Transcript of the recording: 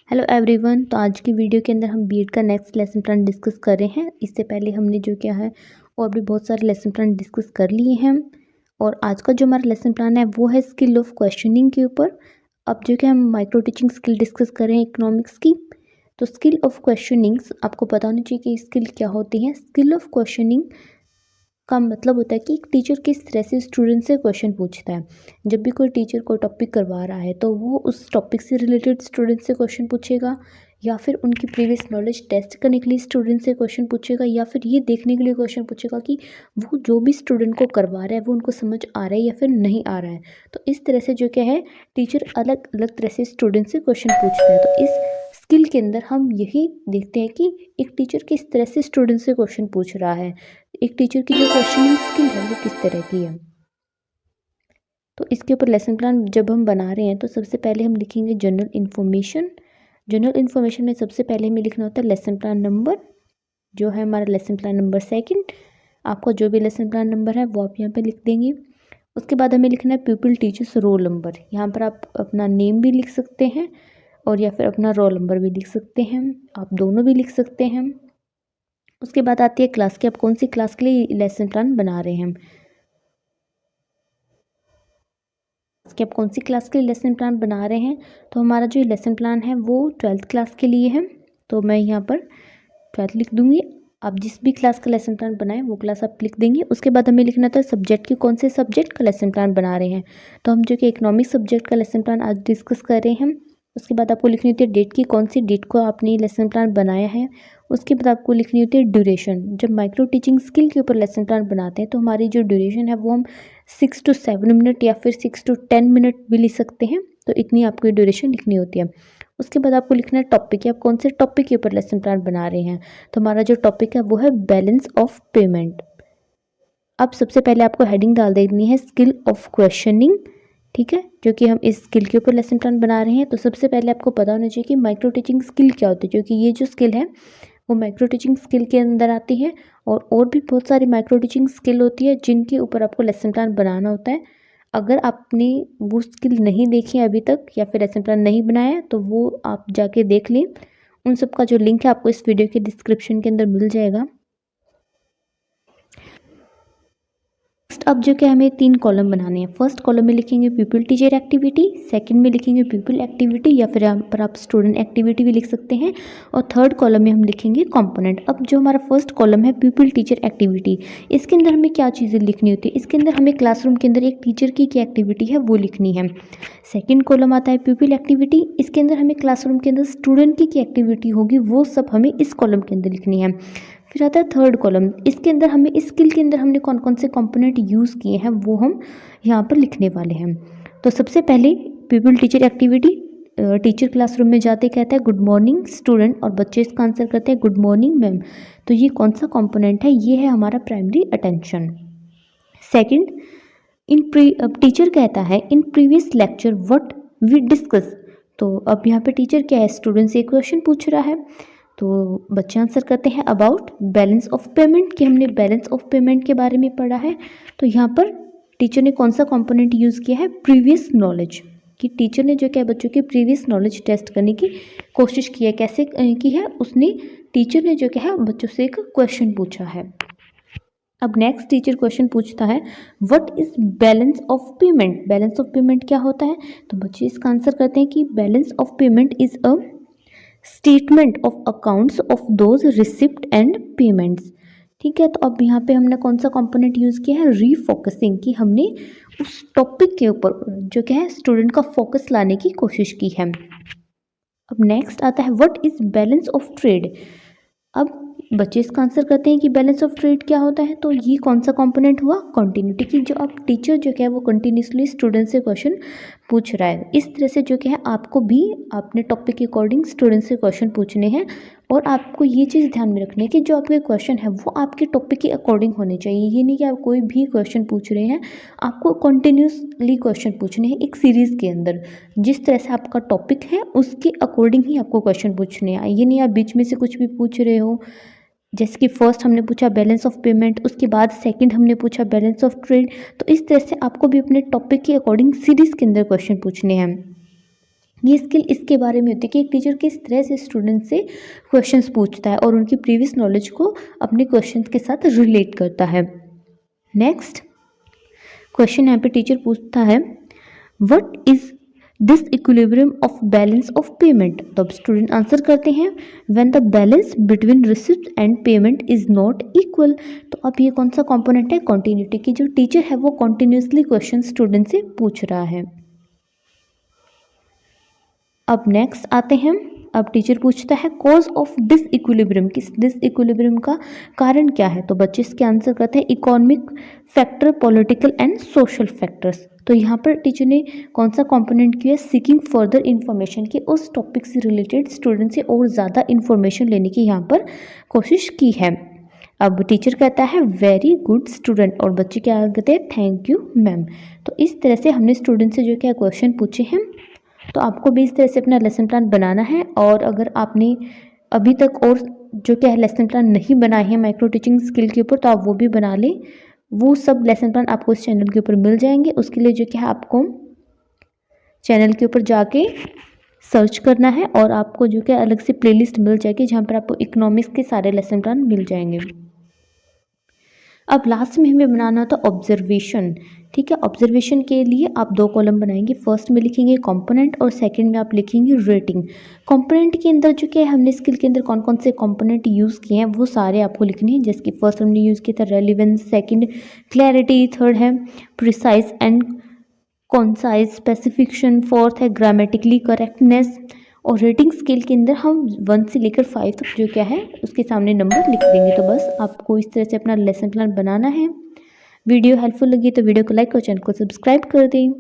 Hello everyone. तो आज की वीडियो के अंदर हम बीएड का नेक्स्ट लेसन प्लान डिस्कस कर रहे हैं। इससे पहले हमने जो क्या है और भी बहुत सारे लेसन प्लान डिस्कस कर लिए हैं और आज का जो हमारा लेसन प्लान है वो है स्किल ऑफ क्वेश्चनिंग के ऊपर। अब जो कि हम माइक्रो टीचिंग स्किल डिस्कस कर रहे हैं इकोनॉमिक्स की। तो स्किल ऑफ क्वेश्चनिंग आपको पता होना चाहिए कि स्किल क्या होती है। स्किल ऑफ क्वेश्चनिंग का मतलब होता है कि एक टीचर किस तरह से स्टूडेंट से क्वेश्चन पूछता है। जब भी कोई टीचर कोई टॉपिक करवा रहा है तो वो उस टॉपिक से रिलेटेड स्टूडेंट से क्वेश्चन पूछेगा, या फिर उनकी प्रीवियस नॉलेज टेस्ट करने के लिए स्टूडेंट से क्वेश्चन पूछेगा, या फिर ये देखने के लिए क्वेश्चन पूछेगा कि वो जो भी स्टूडेंट को करवा रहा है वो उनको समझ आ रहा है या फिर नहीं आ रहा है। तो इस तरह से जो क्या है टीचर अलग अलग तरह से स्टूडेंट से क्वेश्चन पूछता है। तो इस स्किल के अंदर हम यही देखते हैं कि एक टीचर किस तरह से स्टूडेंट से क्वेश्चन पूछ रहा है, एक टीचर की जो क्वेश्चनिंग स्किल है वो किस तरह की है। तो इसके ऊपर लेसन प्लान जब हम बना रहे हैं तो सबसे पहले हम लिखेंगे जनरल इन्फॉर्मेशन। जनरल इन्फॉर्मेशन में सबसे पहले हमें लिखना होता है लेसन प्लान नंबर, जो है हमारा लेसन प्लान नंबर सेकंड। आपका जो भी लेसन प्लान नंबर है वो आप यहाँ पे लिख देंगे। उसके बाद हमें लिखना है पीपल टीचर्स रोल नंबर। यहाँ पर आप अपना नेम भी लिख सकते हैं और या फिर अपना रोल नंबर भी लिख सकते हैं, आप दोनों भी लिख सकते हैं। उसके बाद आती है क्लास की, आप कौन सी क्लास के लिए लेसन प्लान बना रहे हैं, कि आप कौन सी क्लास के लिए लेसन प्लान बना रहे हैं। तो हमारा जो लेसन प्लान है वो 12th क्लास के लिए है, तो मैं यहाँ पर 12th लिख दूँगी। आप जिस भी क्लास का लेसन प्लान बनाएं वो क्लास आप लिख देंगे। उसके बाद हमें लिखना था सब्जेक्ट की, कौन से सब्जेक्ट का लेसन प्लान बना रहे हैं। तो हम जो कि इकोनॉमिक्स सब्जेक्ट का लेसन प्लान आज डिस्कस कर रहे हैं। उसके बाद आपको लिखनी होती है डेट की, कौन सी डेट को आपने लेसन प्लान बनाया है। उसके बाद आपको लिखनी होती है ड्यूरेशन। जब माइक्रो टीचिंग स्किल के ऊपर लेसन प्लान बनाते हैं तो हमारी जो ड्यूरेशन है वो हम 6 to 7 मिनट या फिर 6 to 10 मिनट भी लिख सकते हैं। तो इतनी आपको ड्यूरेशन लिखनी होती है। उसके बाद आपको लिखना है टॉपिक, या आप कौन से टॉपिक के ऊपर लेसन प्लान बना रहे हैं। तो हमारा जो टॉपिक है वो है बैलेंस ऑफ पेमेंट। अब सबसे पहले आपको हेडिंग डाल देनी है स्किल ऑफ क्वेश्चनिंग, ठीक है, जो कि हम इस स्किल के ऊपर लेसन प्लान बना रहे हैं। तो सबसे पहले आपको पता होना चाहिए कि माइक्रो टीचिंग स्किल क्या होती है, क्योंकि ये जो स्किल है वो माइक्रो टीचिंग स्किल के अंदर आती है। और भी बहुत सारी माइक्रो टीचिंग स्किल होती है जिनके ऊपर आपको लेसन प्लान बनाना होता है। अगर आपने वो स्किल नहीं देखी है अभी तक या फिर लेसन प्लान नहीं बनाया है तो वो आप जाके देख लें। उन सब का जो लिंक है आपको इस वीडियो के डिस्क्रिप्शन के अंदर मिल जाएगा। अब जो क्या हमें 3 कॉलम बनाने हैं। फर्स्ट कॉलम में लिखेंगे पीपल टीचर एक्टिविटी, सेकंड में लिखेंगे पीपल एक्टिविटी या फिर यहाँ पर आप स्टूडेंट एक्टिविटी भी लिख सकते हैं, और थर्ड कॉलम में हम लिखेंगे कंपोनेंट। अब जो हमारा फर्स्ट कॉलम है पीपल टीचर एक्टिविटी, इसके अंदर हमें क्या चीज़ें लिखनी होती है। इसके अंदर हमें क्लासरूम के अंदर एक टीचर की क्या एक्टिविटी है वो लिखनी है। सेकेंड कॉलम आता है पीपल एक्टिविटी, इसके अंदर हमें क्लासरूम के अंदर स्टूडेंट की क्या एक्टिविटी होगी वो सब हमें इस कॉलम के अंदर लिखनी है। फिर आता है थर्ड कॉलम, इसके अंदर हमें इस स्किल के अंदर हमने कौन कौन से कंपोनेंट यूज़ किए हैं वो हम यहाँ पर लिखने वाले हैं। तो सबसे पहले people teacher activity, teacher classroom में जाते कहता है गुड मॉर्निंग स्टूडेंट, और बच्चे इसका आंसर करते हैं गुड मॉर्निंग मैम। तो ये कौन सा कंपोनेंट है, ये है हमारा प्राइमरी अटेंशन। सेकंड, अब टीचर कहता है in previous lecture what we discuss. तो अब यहाँ पे टीचर क्या है, स्टूडेंट से क्वेश्चन पूछ रहा है, तो बच्चे आंसर करते हैं अबाउट बैलेंस ऑफ पेमेंट, कि हमने बैलेंस ऑफ पेमेंट के बारे में पढ़ा है। तो यहाँ पर टीचर ने कौन सा कंपोनेंट यूज़ किया है, प्रीवियस नॉलेज, कि टीचर ने जो क्या बच्चों की प्रीवियस नॉलेज टेस्ट करने की कोशिश की है। कैसे की है, उसने टीचर ने जो क्या है बच्चों से एक क्वेश्चन पूछा है। अब नेक्स्ट टीचर क्वेश्चन पूछता है what is balance of payment. Balance of payment क्या होता है, तो बच्चे इसका आंसर करते हैं कि balance of payment is a statement of accounts of those receipt and payments. ठीक है, तो अब यहाँ पे हमने कौन सा कंपोनेंट यूज़ किया है, रीफोकसिंग, कि हमने उस टॉपिक के ऊपर जो क्या है स्टूडेंट का फोकस लाने की कोशिश की है। अब नेक्स्ट आता है what is balance of trade. अब बच्चे इसका आंसर करते हैं कि बैलेंस ऑफ ट्रेड क्या होता है। तो ये कौन सा कंपोनेंट हुआ, कंटिन्यूटी, की जो अब टीचर जो क्या है वो कंटिन्यूसली स्टूडेंट से क्वेश्चन पूछ रहा है। इस तरह से जो क्या है आपको भी अपने टॉपिक के अकॉर्डिंग स्टूडेंट से क्वेश्चन पूछने हैं, और आपको ये चीज़ ध्यान में रखनी है कि जो आपके क्वेश्चन है वो आपके टॉपिक के अकॉर्डिंग होने चाहिए। ये नहीं कि आप कोई भी क्वेश्चन पूछ रहे हैं, आपको कंटिन्यूसली क्वेश्चन पूछने हैं एक सीरीज़ के अंदर। जिस तरह से आपका टॉपिक है उसके अकॉर्डिंग ही आपको क्वेश्चन पूछने हैं। ये नहीं आप बीच में से कुछ भी पूछ रहे हो। जैसे कि फर्स्ट हमने पूछा बैलेंस ऑफ पेमेंट, उसके बाद सेकंड हमने पूछा बैलेंस ऑफ ट्रेड। तो इस तरह से आपको भी अपने टॉपिक के अकॉर्डिंग सीरीज़ के अंदर क्वेश्चन पूछने हैं। ये स्किल इसके बारे में होती है कि एक टीचर किस तरह से स्टूडेंट से क्वेश्चंस पूछता है और उनकी प्रीवियस नॉलेज को अपने क्वेश्चंस के साथ रिलेट करता है। नेक्स्ट क्वेश्चन यहाँ पे टीचर पूछता है what is this equilibrium of balance of payment. तो अब स्टूडेंट आंसर करते हैं when the balance between receipt and payment is not equal. तो अब ये कौन सा कंपोनेंट है, कॉन्टिन्यूटी की। जो टीचर है वो कॉन्टिन्यूसली क्वेश्चन स्टूडेंट से पूछ रहा है। अब नेक्स्ट आते हैं, अब टीचर पूछता है कॉज ऑफ डिस इक्विलिब्रियम, किस डिस इक्विलिब्रियम का कारण क्या है। तो बच्चे इसके आंसर करते हैं economic factor, political and social factors. तो यहाँ पर टीचर ने कौन सा कंपोनेंट किया, सीकिंग फर्दर इन्फॉर्मेशन, की उस टॉपिक से रिलेटेड स्टूडेंट से और ज़्यादा इन्फॉर्मेशन लेने की यहाँ पर कोशिश की है। अब टीचर कहता है वेरी गुड स्टूडेंट और बच्चे क्या कहते हैं, थैंक यू मैम। तो इस तरह से हमने स्टूडेंट से जो क्या क्वेश्चन पूछे हैं। तो आपको भी इस तरह से अपना लेसन प्लान बनाना है। और अगर आपने अभी तक और जो क्या है लेसन प्लान नहीं बनाए हैं माइक्रो टीचिंग स्किल के ऊपर, तो आप वो भी बना लें। वो सब लेसन प्लान आपको इस चैनल के ऊपर मिल जाएंगे। उसके लिए जो क्या है आपको चैनल के ऊपर जाके सर्च करना है और आपको जो क्या अलग से प्लेलिस्ट मिल जाएगी जहाँ पर आपको इकोनॉमिक्स के सारे लेसन प्लान मिल जाएंगे। अब लास्ट में हमें बनाना था ऑब्जर्वेशन। ठीक है, ऑब्जर्वेशन के लिए आप 2 कॉलम बनाएंगे। फर्स्ट में लिखेंगे कंपोनेंट और सेकंड में आप लिखेंगे रेटिंग। कंपोनेंट के अंदर जो क्या है हमने स्किल के अंदर कौन कौन से कंपोनेंट यूज़ किए हैं वो सारे आपको लिखने हैं। जैसे कि फर्स्ट हमने यूज़ किया था रेलिवेंस, सेकंड क्लैरिटी, थर्ड है precise and concise, specification, fourth है ग्रामेटिकली करेक्टनेस। और रेटिंग स्केल के अंदर हम 1 से लेकर 5 तक जो क्या है उसके सामने नंबर लिख देंगे। तो बस आपको इस तरह से अपना लेसन प्लान बनाना है। वीडियो हेल्पफुल लगी तो वीडियो को लाइक और चैनल को सब्सक्राइब कर दें।